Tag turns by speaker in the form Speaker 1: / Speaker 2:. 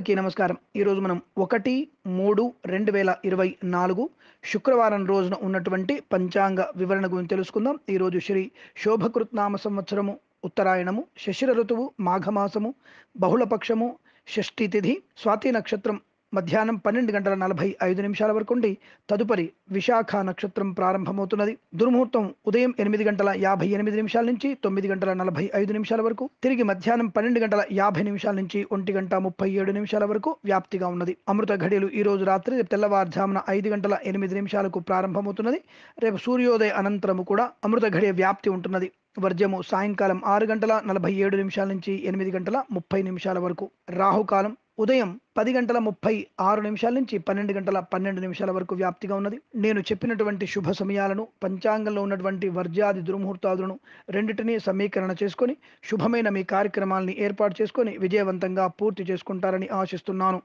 Speaker 1: అందరికీ నమస్కారం. ఈరోజు మనం 1-3-2024 శుక్రవారం రోజున ఉన్నటువంటి పంచాంగ వివరణ గురించి తెలుసుకుందాం. ఈరోజు శ్రీ శోభకృత్నామ సంవత్సరము, ఉత్తరాయణము, శశిర ఋతువు, మాఘమాసము, బహుళపక్షము, షష్ఠి తిథి, స్వాతి నక్షత్రం మధ్యాహ్నం 12:45 వరకు ఉండి తదుపరి విశాఖ నక్షత్రం ప్రారంభమవుతున్నది. దుర్ముహూర్తం ఉదయం 8:58 నుంచి 9:45 వరకు, తిరిగి మధ్యాహ్నం 12:50 నుంచి 1:37 వరకు వ్యాప్తిగా ఉన్నది. అమృత ఘడియలు ఈ రోజు రాత్రి తెల్లవారుజామున 5:08 ప్రారంభమవుతున్నది. రేపు సూర్యోదయ అనంతరము కూడా అమృత ఘడియ వ్యాప్తి ఉంటున్నది. వర్జము సాయంకాలం 6:47 నుంచి 8:30 వరకు. రాహుకాలం ఉదయం 10:36 నుంచి 12:12 వరకు వ్యాప్తిగా ఉన్నది. నేను చెప్పినటువంటి శుభ సమయాలను, పంచాంగంలో ఉన్నటువంటి వర్జాది దుర్ముహూర్తాలను రెండింటినీ సమీకరణ చేసుకొని శుభమైన మీ కార్యక్రమాలని ఏర్పాటు చేసుకొని విజయవంతంగా పూర్తి చేసుకుంటారని ఆశిస్తున్నాను.